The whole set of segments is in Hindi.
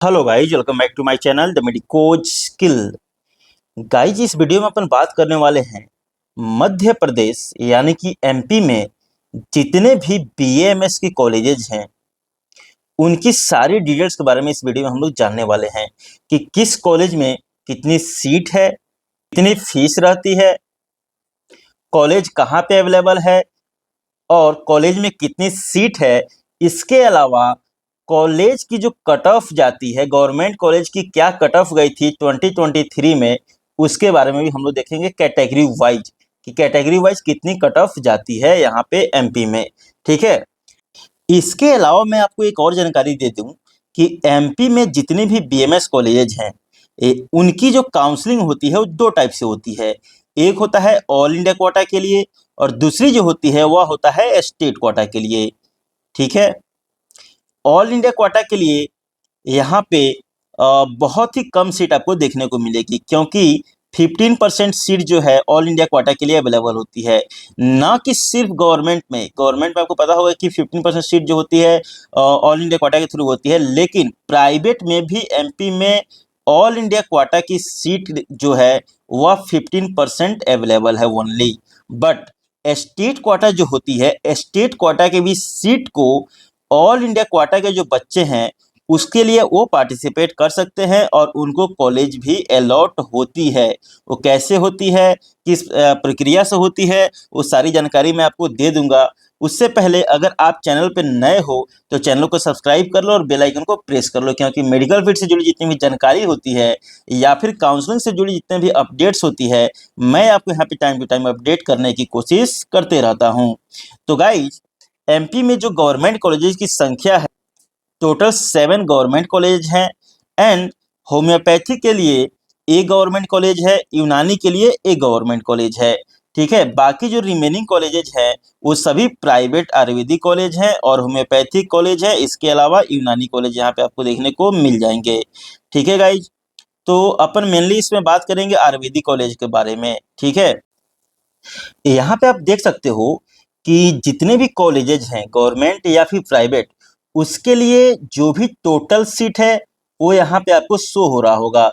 Hello guys, welcome back to my channel the medicos skill. Guys, इस वीडियो में अपन बात करने वाले हैं मध्य प्रदेश यानी कि एमपी में जितने भी बीएएमएस के कॉलेजेस हैं उनकी सारी डिटेल्स के बारे में इस वीडियो में हम लोग जानने वाले हैं कि किस कॉलेज में कितनी सीट है, कितनी फीस रहती है, कॉलेज कहाँ पे अवेलेबल है और कॉलेज में कितनी सीट है। इसके अलावा कॉलेज की जो कट ऑफ जाती है, गवर्नमेंट कॉलेज की क्या कट ऑफ गई थी 2023 में, उसके बारे में भी हम लोग देखेंगे कैटेगरी वाइज कि कैटेगरी वाइज कितनी कट ऑफ जाती है यहाँ पे एमपी में। ठीक है, इसके अलावा मैं आपको एक और जानकारी दे दूं कि एमपी में जितने भी बीएमएस कॉलेज हैं उनकी जो काउंसलिंग होती है वो दो टाइप से होती है। एक होता है ऑल इंडिया कोटा के लिए और दूसरी जो होती है वह होता है स्टेट कोटा के लिए। ठीक है, ऑल इंडिया कोटा के लिए यहाँ पे बहुत ही कम सीट आपको देखने को मिलेगी क्योंकि 15% सीट जो है ऑल इंडिया कोटा के लिए अवेलेबल होती है। ना कि सिर्फ गवर्नमेंट में आपको पता होगा कि 15% सीट जो होती है ऑल इंडिया कोटा के थ्रू होती है, लेकिन प्राइवेट में भी एमपी में ऑल इंडिया कोटा की सीट जो है वह 15% अवेलेबल है ओनली। बट स्टेट कोटा जो होती है, स्टेट कोटा के भी सीट को ऑल इंडिया कोटा के जो बच्चे हैं उसके लिए वो पार्टिसिपेट कर सकते हैं और उनको कॉलेज भी अलॉट होती है। वो कैसे होती है, किस प्रक्रिया से होती है, वो सारी जानकारी मैं आपको दे दूंगा। उससे पहले अगर आप चैनल पर नए हो तो चैनल को सब्सक्राइब कर लो और बेल आइकन को प्रेस कर लो, क्योंकि मेडिकल फील्ड से जुड़ी जितनी भी जानकारी होती है या फिर काउंसलिंग से जुड़ी जितने भी अपडेट्स होती है मैं आपको यहाँ पे टाइम टू टाइम अपडेट करने की कोशिश करते रहता हूँ। तो गाइज, एमपी में जो गवर्नमेंट कॉलेजेस की संख्या है, टोटल 7 गवर्नमेंट कॉलेज हैं एंड होम्योपैथी के लिए एक गवर्नमेंट कॉलेज है, यूनानी के लिए एक गवर्नमेंट कॉलेज है। ठीक है, बाकी जो रिमेनिंग कॉलेजेज हैं वो सभी प्राइवेट आयुर्वेदिक कॉलेज हैं और होम्योपैथिक कॉलेज है। इसके अलावा यूनानी कॉलेज यहाँ पे आपको देखने को मिल जाएंगे। ठीक है गाइज, तो अपन मेनली इसमें बात करेंगे आयुर्वेदिक कॉलेज के बारे में। ठीक है, यहाँ पे आप देख सकते हो कि जितने भी कॉलेजेज हैं गवर्नमेंट या फिर प्राइवेट, उसके लिए जो भी टोटल सीट है वो यहाँ पे आपको शो हो रहा होगा।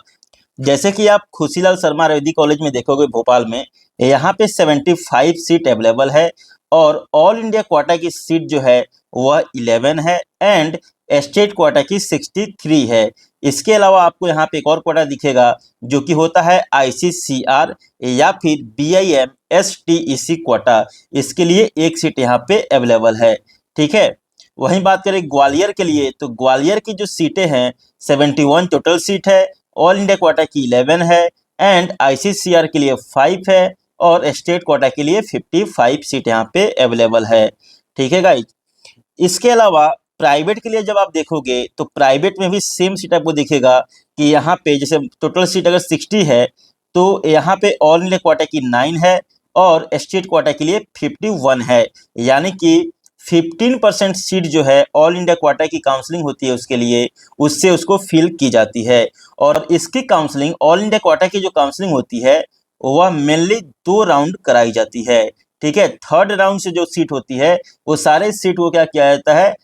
जैसे कि आप खुशीलाल शर्मा आयुर्वेदिक कॉलेज में देखोगे भोपाल में, यहाँ पे 75 सीट अवेलेबल है और ऑल इंडिया कोटा की सीट जो है वह 11 है एंड स्टेट कोटा की 63 है। इसके अलावा आपको यहाँ पे एक और कोटा दिखेगा जो कि होता है आईसीसीआर या फिर बीआईएम एसटीईसी कोटा। इसके लिए एक सीट यहाँ पे अवेलेबल है। ठीक है, वहीं बात करें ग्वालियर के लिए तो ग्वालियर की जो सीटें हैं 71 टोटल सीट है, ऑल इंडिया कोटा की 11 है एंड आईसीसीआर के लिए 5 है और स्टेट कोटा के लिए 55 सीट यहाँ पे अवेलेबल है। ठीक है गाइज, इसके अलावा प्राइवेट के लिए जब आप देखोगे तो प्राइवेट में भी सेम सीट आपको दिखेगा कि यहाँ पे जैसे टोटल सीट अगर 60 है तो यहाँ पे ऑल इंडिया कोटा की 9 है और स्टेट कोटा के लिए 51 है। यानी कि 15% सीट जो है ऑल इंडिया कोटा की काउंसलिंग होती है उसके लिए, उससे उसको फिल की जाती है। और इसकी काउंसलिंग, ऑल इंडिया कोटा की जो काउंसलिंग होती है वह मेनली 2 राउंड कराई जाती है। ठीक है, थर्ड राउंड से जो सीट होती है वो सारे सीट को क्या किया जाता है,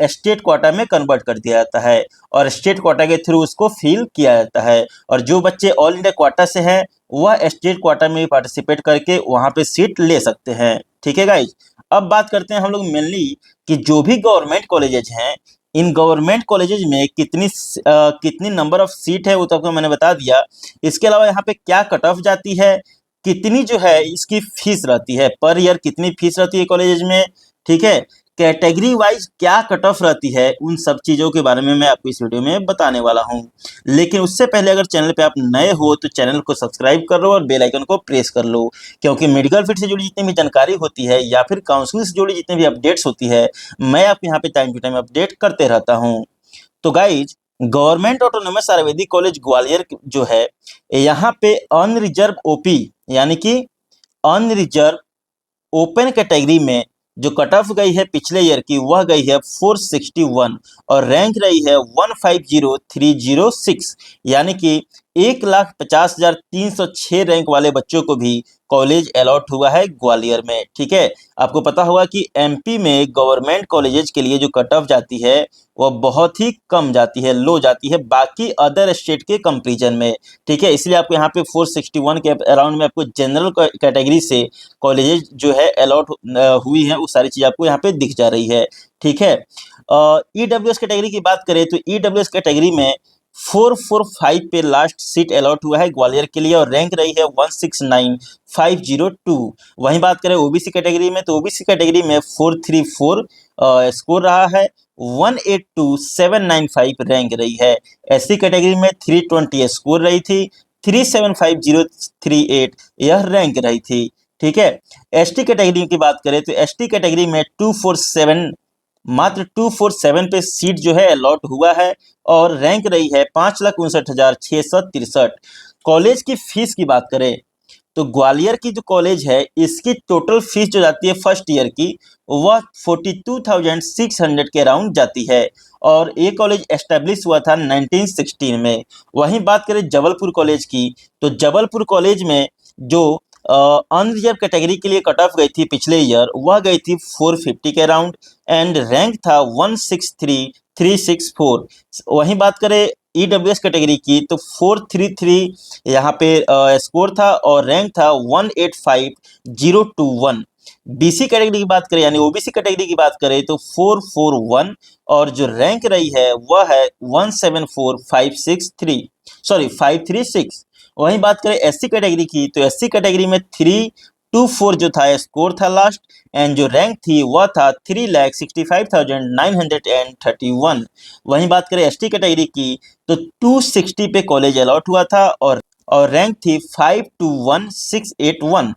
स्टेट कोटा में कन्वर्ट कर दिया जाता है और स्टेट कोटा के थ्रू उसको फिल किया जाता है। और जो बच्चे ऑल इंडिया कोटा से हैं वह स्टेट कोटा में पार्टिसिपेट करके वहाँ पे सीट ले सकते हैं। ठीक है गाइज, अब बात करते हैं हम लोग मेनली कि जो भी गवर्नमेंट कॉलेजेज हैं, इन गवर्नमेंट कॉलेजेज में कितनी नंबर ऑफ सीट है वो तो आपको मैंने बता दिया। इसके अलावा यहाँ पे क्या कट ऑफ जाती है, कितनी जो है इसकी फीस रहती है, पर ईयर कितनी फीस रहती है कॉलेज में। ठीक है, कैटेगरी वाइज क्या कट ऑफ रहती है, उन सब चीज़ों के बारे में मैं आपको इस वीडियो में बताने वाला हूँ। लेकिन उससे पहले अगर चैनल पे आप नए हो तो चैनल को सब्सक्राइब कर लो और बेल आइकन को प्रेस कर लो, क्योंकि मेडिकल फील्ड से जुड़ी जितनी भी जानकारी होती है या फिर काउंसलिंग से जुड़ी जितनी भी अपडेट्स होती है मैं आपको यहाँ पे टाइम टू टाइम अपडेट करते रहता हूँ। तो guys, government autonomous Ayurvedic college Gwalior जो है यहाँ पे अनरिजर्व ओपी यानी कि अनरिजर्व ओपन कैटेगरी में जो कट ऑफ गई है पिछले ईयर की वह गई है 461 और रैंक रही है 150306। यानी कि 1,50,306 रैंक वाले बच्चों को भी कॉलेज अलॉट हुआ है ग्वालियर में। ठीक है, आपको पता होगा कि एमपी में गवर्नमेंट कॉलेजेस के लिए जो कट ऑफ जाती है वह बहुत ही कम जाती है, लो जाती है बाकी अदर स्टेट के कंपैरिजन में। ठीक है, इसलिए आपको यहाँ पे 461 के अराउंड में आपको जनरल कैटेगरी से कॉलेजेस जो है अलॉट हुई है, वो सारी चीज़ आपको यहाँ पे दिख जा रही है। ठीक है, ईडब्ल्यूएस कैटेगरी की बात करें तो ईडब्ल्यूएस कैटेगरी में 445 पे लास्ट सीट अलॉट हुआ है ग्वालियर के लिए और रैंक रही है 169502। वहीं बात करें ओबीसी कैटेगरी में तो ओबीसी कैटेगरी में 434 स्कोर रहा है, 182795 रैंक रही है। एससी कैटेगरी में 320 स्कोर रही थी, 375038 यह रैंक रही थी। ठीक है, एसटी कैटेगरी की बात करें तो एसटी कैटेगरी में 247 मात्र 247 पे सीट जो है अलॉट हुआ है और रैंक रही है 5,59,663। कॉलेज की फीस की बात करें तो ग्वालियर की जो कॉलेज है इसकी टोटल फीस जो जाती है फर्स्ट ईयर की वह 42,600 के अराउंड जाती है और ये कॉलेज एस्टेब्लिश हुआ था 1916 में। वहीं बात करें जबलपुर कॉलेज की तो जबलपुर कॉलेज में जो अनरिजर्व कैटेगरी के लिए कट ऑफ गई थी पिछले ईयर वह गई थी 450 के अराउंड एंड रैंक था 163364। वहीं बात करें ईडब्ल्यूएस कैटेगरी की तो 433 यहाँ पे स्कोर था और रैंक था 185021। बीसी कैटेगरी की बात करें यानी ओबीसी कैटेगरी की बात करें तो 441 और जो रैंक रही है वह है 174563 सॉरी 536। वहीं बात करें एससी कैटेगरी की तो एससी कैटेगरी में 324 जो था स्कोर था लास्ट एंड जो रैंक थी वह था 3,65,931। वहीं बात करें एसटी कैटेगरी की तो 260 पे कॉलेज अलॉट हुआ था और रैंक थी 521681।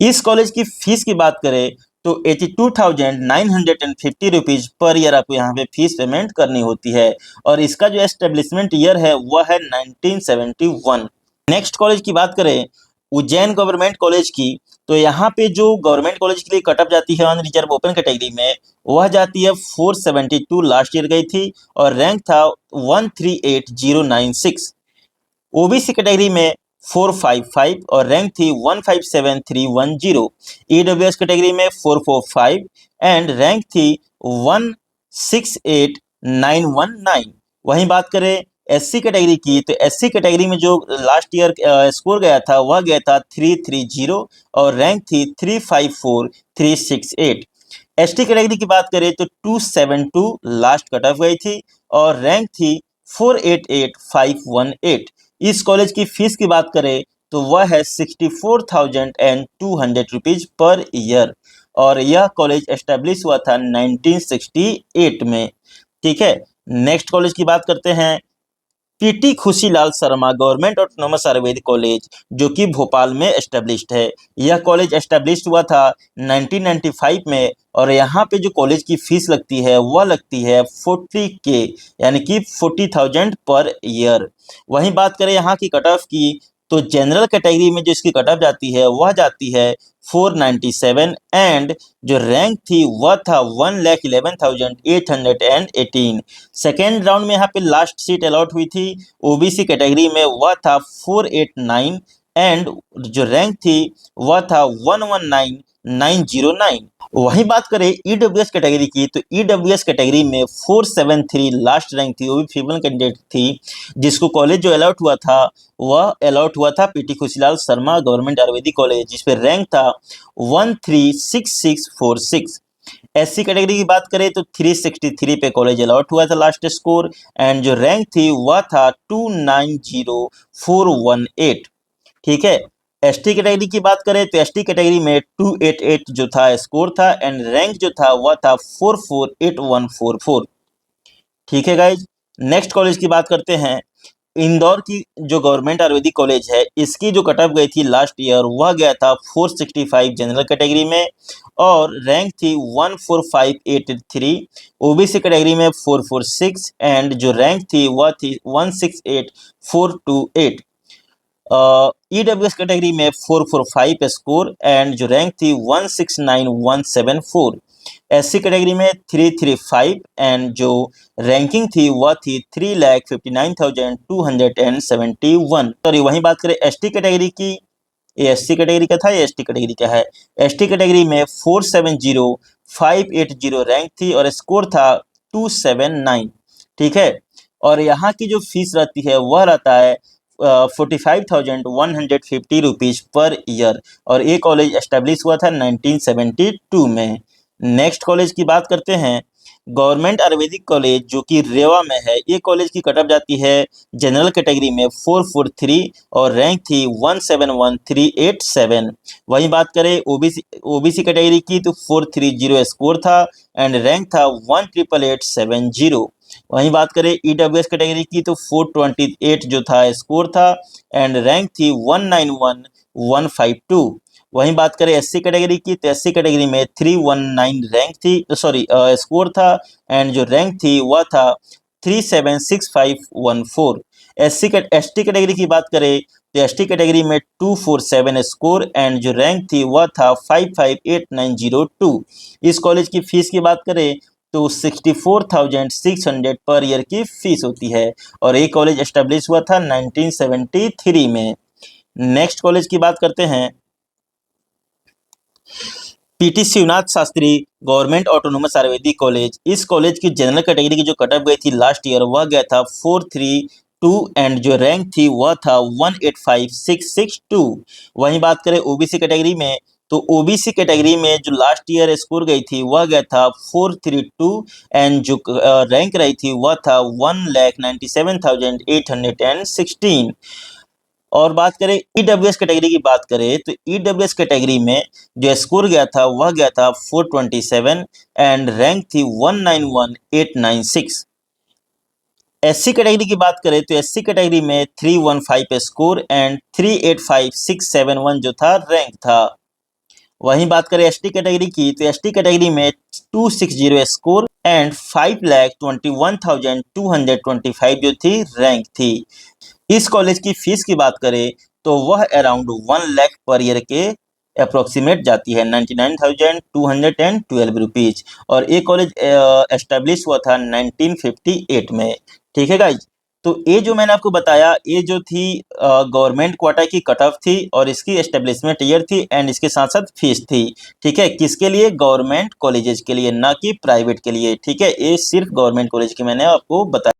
इस कॉलेज की फीस की बात करें तो 82,950 रुपीज पर ईयर आपको यहाँ पे फीस पेमेंट करनी होती है और इसका जो एस्टेब्लिशमेंट ईयर है वह है 1971। नेक्स्ट कॉलेज की बात करें उज्जैन गवर्नमेंट कॉलेज की तो यहाँ पे जो गवर्नमेंट कॉलेज के लिए कट ऑफ जाती है अन रिजर्व ओपन कैटेगरी में वह जाती है 472 लास्ट ईयर गई थी और रैंक था 138096। ओबीसी कैटेगरी में 455 और रैंक थी 157310। ईडब्ल्यूएस कैटेगरी में 445 एंड रैंक थी 168919। वहीं बात करें एससी कैटेगरी की तो एससी कैटेगरी में जो लास्ट ईयर स्कोर गया था वह गया था 330 और रैंक थी 354368। एसटी कैटेगरी की बात करें तो 272 लास्ट कट ऑफ गई थी और रैंक थी 488518। इस कॉलेज की फीस की बात करें तो वह है 64,200 रुपीज पर ईयर और यह कॉलेज एस्टेब्लिश हुआ था 1968 में। ठीक है, नेक्स्ट कॉलेज की बात करते हैं PT Khushilal Sharma government autonomous Ayurvedic college जो कि भोपाल में एस्टेब्लिश्ड है। यह कॉलेज एस्टेब्लिश्ड हुआ था 1995 में और यहाँ पे जो कॉलेज की फीस लगती है वह लगती है 40K यानी कि 40,000 पर ईयर। वहीं बात करें यहाँ की कट ऑफ की तो जनरल कैटेगरी में जो इसकी कट ऑफ जाती है वह जाती है 497 एंड जो रैंक थी वह था 1,11,818। सेकेंड राउंड में यहाँ पे लास्ट सीट अलॉट हुई थी ओबीसी कैटेगरी में वह था 489 एंड जो रैंक थी वह था 119909। वहीं बात करें ईडब्ल्यूएस कैटेगरी की तो ईडब्ल्यूएस कैटेगरी में 473 लास्ट रैंक थी, वो भी फीमेल कैंडिडेट थी जिसको कॉलेज जो अलॉट हुआ था वह अलॉट हुआ था PT Khushilal Sharma government Ayurvedic college जिसपे रैंक था 136646। एससी कैटेगरी की बात करें तो 363 पे कॉलेज अलॉट हुआ था लास्ट स्कोर एंड जो रैंक थी वह था 290418। ठीक है, एसटी कैटेगरी की बात करें तो एसटी कैटेगरी में 288 जो था स्कोर था एंड रैंक जो था वह था 448144। ठीक है गाइज, नेक्स्ट कॉलेज की बात करते हैं इंदौर की जो गवर्नमेंट आयुर्वेदिक कॉलेज है इसकी जो कट ऑफ गई थी लास्ट ईयर वह गया था 465 जनरल कैटेगरी में और रैंक थी 14583। ओबीसी कैटेगरी में 446 एंड जो रैंक थी वह थी 168428। ईडब्ल्यूएस कैटेगरी में 445 स्कोर एंड जो रैंक थी 169174। SC कैटेगरी में 335 एंड जो रैंकिंग थी वह थी 3,59,271। सॉरी, वहीं बात करें ST कैटेगरी की, ये SC कैटेगरी का था, ये ST कैटेगरी का है। ST कैटेगरी में 470,580 रैंक थी और स्कोर था 279, ठीक है। और यहाँ की जो फीस रहती है वह रहता है 45,150 रुपीज़ पर ईयर, और ये कॉलेज एस्टेब्लिश हुआ था 1972 में। नेक्स्ट कॉलेज की बात करते हैं, गवर्नमेंट आयुर्वेदिक कॉलेज जो कि रेवा में है। ये कॉलेज की कटअप जाती है जनरल कैटेगरी में 443 और रैंक थी 171,387। वहीं बात करें ओबीसी कैटेगरी की तो 430 स्कोर था एंड रैंक था 1,88870। वहीं बात करें ईडब्ल्यूएस कैटेगरी की तो 428 जो था स्कोर था एंड रैंक थी 191,152। वहीं बात करें SC कैटेगरी की तो SC कैटेगरी में 319 रैंक थी, सॉरी स्कोर था एंड जो रैंक थी वह था 376514। ST कैटेगरी की बात करें तो ST कैटेगरी में 247 स्कोर एंड जो रैंक थी वह था 558902। इस कॉलेज की फीस की बात करें तो 64,600 पर ईयर की फीस होती है और ये कॉलेज एस्टेब्लिश हुआ था 1973 में। नेक्स्ट कॉलेज की बात करते हैं, PT Shivnath Shastri government autonomous Ayurvedic college. इस कॉलेज की जनरल कैटेगरी की जो कटअप गई थी लास्ट ईयर वह गया था 432 एंड जो रैंक थी वह था 185,662। वहीं बात करें OBC कैटेगरी में तो OBC कैटेगरी में जो लास्ट ईयर स्कोर गई थी वह गया था 432 एंड जो रैंक रही थी वह था 1,97,816। और बात करें ईडब्ल्यूएस कैटेगरी की बात करें तो ईडब्ल्यूएस कैटेगरी में जो स्कोर गया था वह गया था 427 एंड रैंक थी 191,896। SC कैटेगरी की बात करें तो SC कैटेगरी में 315 स्कोर एंड 385,671 जो था रैंक था। वहीं बात करें ST कैटेगरी की तो ST कैटेगरी में 260 स्कोर एंड 5,21,225 जो थी रैंक थी। इस कॉलेज की फीस की बात करें तो वह अराउंड 1 लाख पर ईयर के अप्रोक्सीमेट जाती है 99,212 रुपीज और ये कॉलेज एस्टेब्लिश हुआ था 1958 में, ठीक है गाइज। तो ये जो मैंने आपको बताया ये जो थी गवर्नमेंट क्वाटा की कट ऑफ थी और इसकी एस्टेब्लिशमेंट ईयर थी एंड इसके साथ साथ फीस थी, ठीक है। किसके लिए? गवर्नमेंट कॉलेजेस के लिए, ना कि प्राइवेट के लिए, ठीक है। ये सिर्फ गवर्नमेंट कॉलेज की मैंने आपको बताया।